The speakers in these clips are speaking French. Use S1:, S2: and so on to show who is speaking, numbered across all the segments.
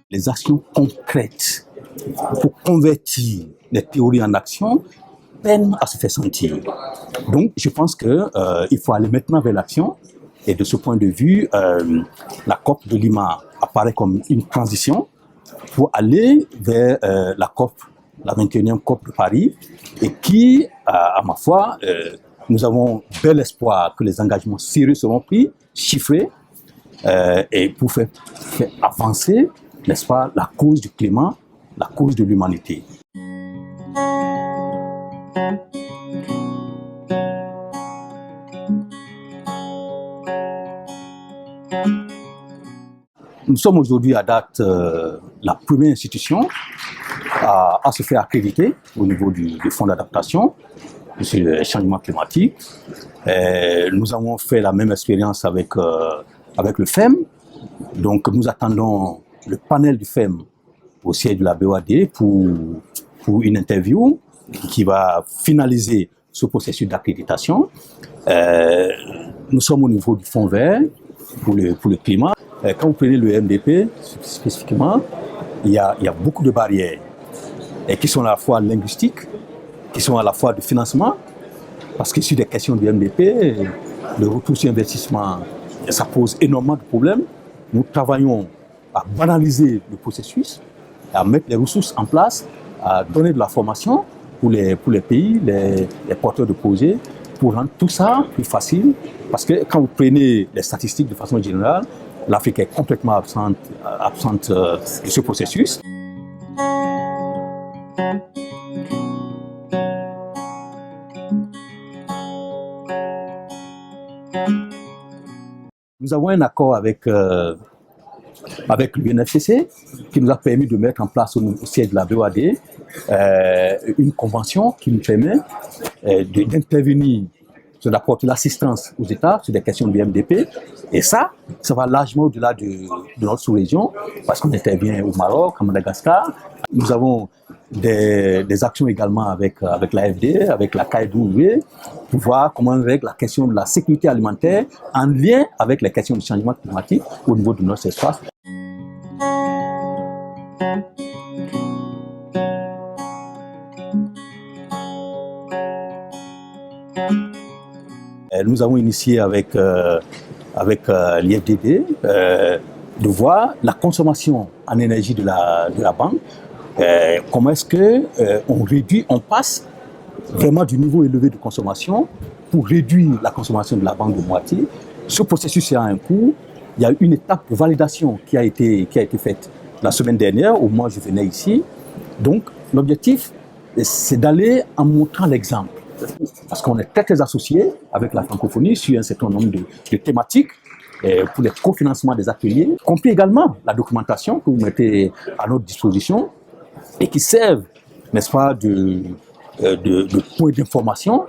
S1: Les actions concrètes pour convertir les théories en action peinent à se faire sentir. Donc, je pense qu'il faut aller maintenant vers l'action. Et de ce point de vue, la COP de Lima apparaît comme une transition pour aller vers la COP, la 21e COP de Paris, et qui, à ma foi, nous avons bel espoir que les engagements sérieux seront pris, chiffrés, et pour faire avancer, n'est-ce pas, la cause du climat, la cause de l'humanité. Nous sommes aujourd'hui à date la première institution à se faire accréditer au niveau du fonds d'adaptation sur le changement climatique. Nous avons fait la même expérience avec le FEM. Donc nous attendons le panel du FEM au siège de la BOAD pour une interview qui va finaliser ce processus d'accréditation. Nous sommes au niveau du fonds vert pour le climat. Quand vous prenez le MDP spécifiquement, il y a beaucoup de barrières et qui sont à la fois linguistiques, qui sont à la fois de financement, parce que sur des questions du MDP, le retour sur investissement, ça pose énormément de problèmes. Nous travaillons à banaliser le processus, à mettre les ressources en place, à donner de la formation pour les pays, les porteurs de projets, pour rendre tout ça plus facile. Parce que quand vous prenez les statistiques de façon générale, l'Afrique est complètement absente de ce processus. Nous avons un accord avec l'UNFCCC qui nous a permis de mettre en place au siège de la BOAD une convention qui nous permet d'intervenir, d'apporter l'assistance aux États sur des questions du MDP. Et ça va largement au-delà de notre sous-région, parce qu'on intervient au Maroc, à Madagascar. Nous avons des actions également avec l'AFD, avec la KFW, pour voir comment on règle la question de la sécurité alimentaire en lien avec les questions du changement climatique au niveau de notre espace. Nous avons initié avec l'IFDD de voir la consommation en énergie de la banque. Comment est-ce qu'on passe vraiment du niveau élevé de consommation pour réduire la consommation de la banque de moitié. Ce processus a un coût. Il y a une étape de validation qui a été faite la semaine dernière, au moment où je venais ici. Donc, l'objectif, c'est d'aller en montrant l'exemple. Parce qu'on est très associés avec la francophonie sur un certain nombre de thématiques pour le cofinancement des ateliers, compris également la documentation que vous mettez à notre disposition et qui servent, n'est-ce pas, de point d'information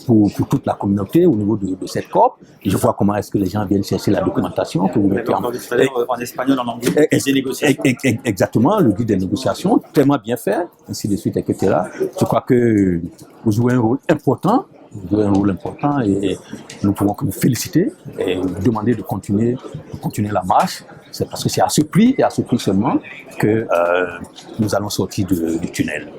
S1: pour toute la communauté au niveau de cette COP. Et je vois comment est-ce que les gens viennent chercher la documentation que vous mettez
S2: en espagnol, en anglais, des négociations.
S1: Exactement, le guide des négociations, tellement bien fait, ainsi de suite, etc. Je crois que vous jouez un rôle important. Et nous pouvons vous féliciter et vous demander de continuer la marche. C'est parce que c'est à ce prix et à ce prix seulement que nous allons sortir du tunnel.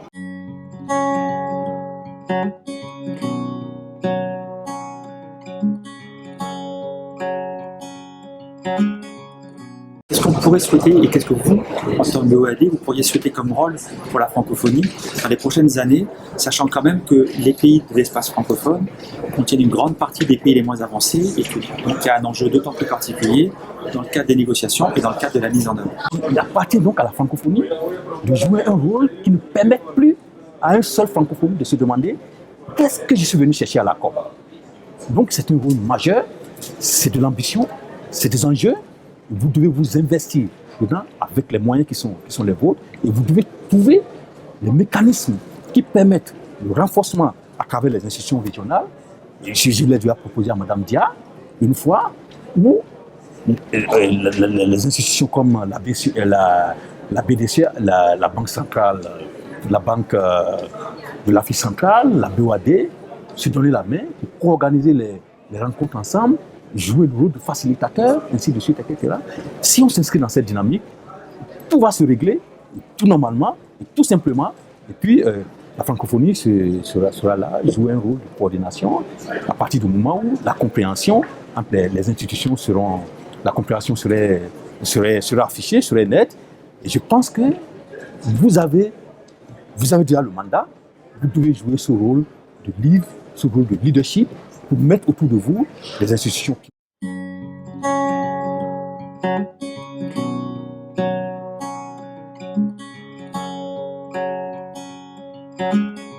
S2: Qu'est-ce qu'on pourrait souhaiter et qu'est-ce que vous, en tant que BOAD, vous pourriez souhaiter comme rôle pour la francophonie dans les prochaines années, sachant quand même que les pays de l'espace francophone contiennent une grande partie des pays les moins avancés et qu'il y a un enjeu d'autant plus particulier dans le cadre des négociations et dans le cadre de la mise en œuvre.
S1: Il appartient donc à la francophonie de jouer un rôle qui ne permet plus à un seul francophone de se demander qu'est-ce que je suis venu chercher à la COP. Donc c'est un rôle majeur, c'est de l'ambition, c'est des enjeux. Vous devez vous investir dedans avec les moyens qui sont les vôtres et vous devez trouver les mécanismes qui permettent le renforcement à travers les institutions régionales. Et je l'ai déjà proposé à Mme Dia une fois, où les institutions comme la BDC, la Banque centrale, la Banque de l'Afrique centrale, la BOAD, se donner la main pour organiser les rencontres ensemble, jouer le rôle de facilitateur, ainsi de suite, etc. Si on s'inscrit dans cette dynamique, tout va se régler, tout normalement, et tout simplement, et puis la francophonie sera là, jouer un rôle de coordination à partir du moment où la compréhension entre les institutions la compréhension serait affichée, serait nette. Et je pense que vous avez déjà le mandat, vous devez jouer ce rôle de lead, ce rôle de leadership pour mettre autour de vous les institutions qui
S3: Thank you.